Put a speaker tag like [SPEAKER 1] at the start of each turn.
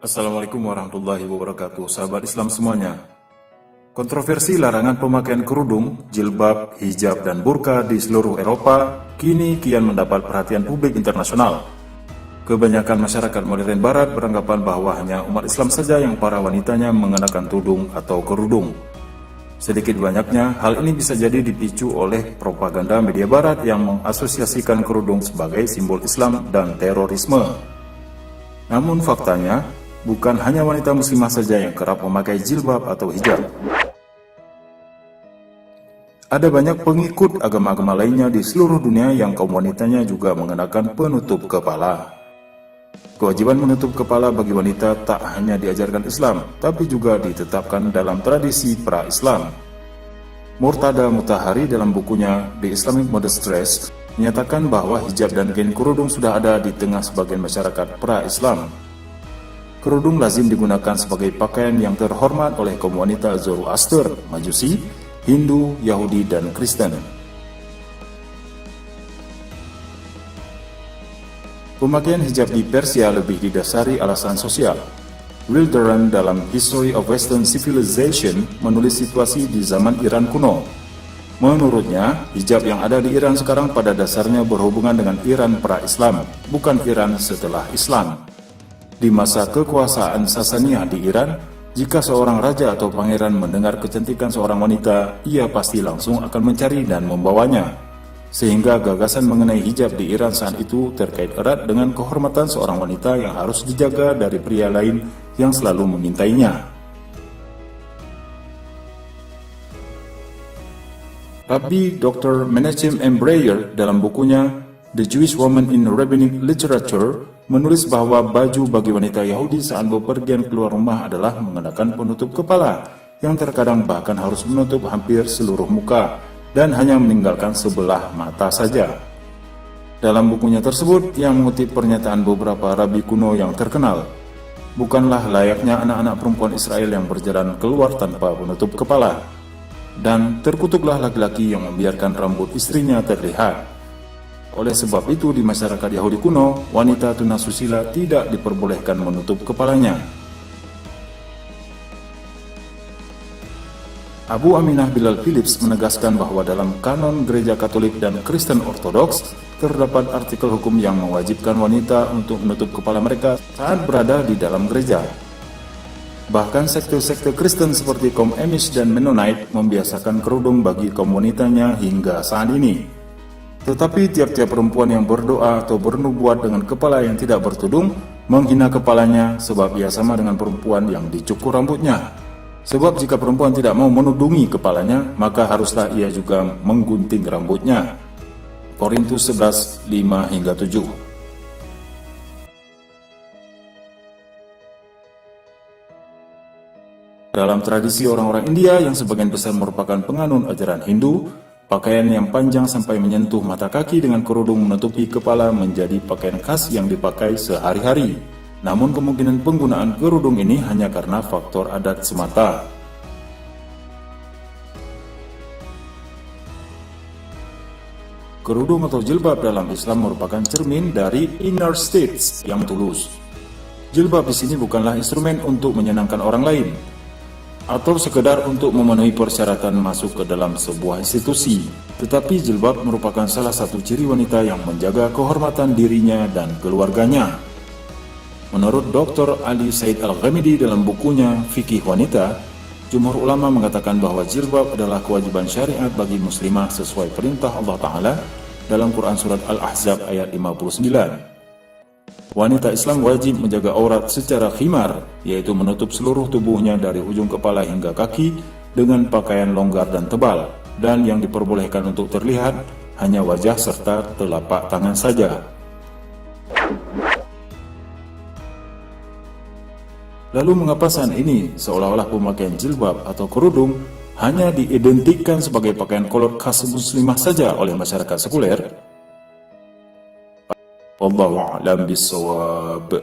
[SPEAKER 1] Assalamualaikum warahmatullahi wabarakatuh, sahabat Islam semuanya. Kontroversi larangan pemakaian kerudung, jilbab, hijab, dan burka di seluruh Eropa kini kian mendapat perhatian publik internasional. Kebanyakan masyarakat modern barat beranggapan bahwa hanya umat Islam saja yang para wanitanya mengenakan tudung atau kerudung. Sedikit banyaknya, hal ini bisa jadi dipicu oleh propaganda media barat yang mengasosiasikan kerudung sebagai simbol Islam dan terorisme. Namun faktanya, bukan hanya wanita muslimah saja yang kerap memakai jilbab atau hijab. Ada banyak pengikut agama-agama lainnya di seluruh dunia yang kaum wanitanya juga mengenakan penutup kepala. Kewajiban menutup kepala bagi wanita tak hanya diajarkan Islam, tapi juga ditetapkan dalam tradisi pra-Islam. Murtada Mutahari dalam bukunya The Islamic Modest Dress menyatakan bahwa hijab dan kain kerudung sudah ada di tengah sebagian masyarakat pra-Islam. Kerudung lazim digunakan sebagai pakaian yang terhormat oleh kaum wanita Zoroaster, Majusi, Hindu, Yahudi, dan Kristen. Pemakaian hijab di Persia lebih didasari alasan sosial. Will Durant dalam History of Western Civilization menulis situasi di zaman Iran kuno. Menurutnya, hijab yang ada di Iran sekarang pada dasarnya berhubungan dengan Iran pra-Islam, bukan Iran setelah Islam. Di masa kekuasaan Sasaniyah di Iran, jika seorang raja atau pangeran mendengar kecantikan seorang wanita, ia pasti langsung akan mencari dan membawanya. Sehingga gagasan mengenai hijab di Iran saat itu terkait erat dengan kehormatan seorang wanita yang harus dijaga dari pria lain yang selalu mengintainya. Rabbi Dr. Menachem M. Breyer dalam bukunya The Jewish Woman in Rabbinic Literature menulis bahwa baju bagi wanita Yahudi saat bepergian keluar rumah adalah mengenakan penutup kepala, yang terkadang bahkan harus menutup hampir seluruh muka, dan hanya meninggalkan sebelah mata saja. Dalam bukunya tersebut, yang mengutip pernyataan beberapa rabi kuno yang terkenal, bukanlah layaknya anak-anak perempuan Israel yang berjalan keluar tanpa penutup kepala, dan terkutuklah laki-laki yang membiarkan rambut istrinya terlihat. Oleh sebab itu, di masyarakat Yahudi kuno, wanita tunasusila tidak diperbolehkan menutup kepalanya. Abu Aminah Bilal Philips menegaskan bahwa dalam kanon Gereja Katolik dan Kristen Ortodoks terdapat artikel hukum yang mewajibkan wanita untuk menutup kepala mereka saat berada di dalam gereja. Bahkan sekte-sekte Kristen seperti kaum Amish dan Mennonite membiasakan kerudung bagi kaum wanitanya hingga saat ini. Tetapi tiap-tiap perempuan yang berdoa atau bernubuat dengan kepala yang tidak bertudung menghina kepalanya, sebab ia sama dengan perempuan yang dicukur rambutnya. Sebab jika perempuan tidak mau menudungi kepalanya, maka haruslah ia juga menggunting rambutnya. Korintus 11, 5-7. Dalam tradisi orang-orang India yang sebagian besar merupakan penganut ajaran Hindu, pakaian yang panjang sampai menyentuh mata kaki dengan kerudung menutupi kepala menjadi pakaian khas yang dipakai sehari-hari. Namun kemungkinan penggunaan kerudung ini hanya karena faktor adat semata. Kerudung atau jilbab dalam Islam merupakan cermin dari inner states yang tulus. Jilbab di sini bukanlah instrumen untuk menyenangkan orang lain, atau sekedar untuk memenuhi persyaratan masuk ke dalam sebuah institusi. Tetapi jilbab merupakan salah satu ciri wanita yang menjaga kehormatan dirinya dan keluarganya. Menurut Dr. Ali Said Al-Ghamidi dalam bukunya Fikih Wanita, jumhur ulama mengatakan bahwa jilbab adalah kewajiban syariat bagi muslimah sesuai perintah Allah Ta'ala dalam Quran Surat Al-Ahzab ayat 59. Wanita Islam wajib menjaga aurat secara khimar, yaitu menutup seluruh tubuhnya dari ujung kepala hingga kaki dengan pakaian longgar dan tebal, dan yang diperbolehkan untuk terlihat hanya wajah serta telapak tangan saja. Lalu mengapa saat ini seolah-olah pemakaian jilbab atau kerudung hanya diidentikan sebagai pakaian kolot khas muslimah saja oleh masyarakat sekuler? Wallahu a'lam bishawab.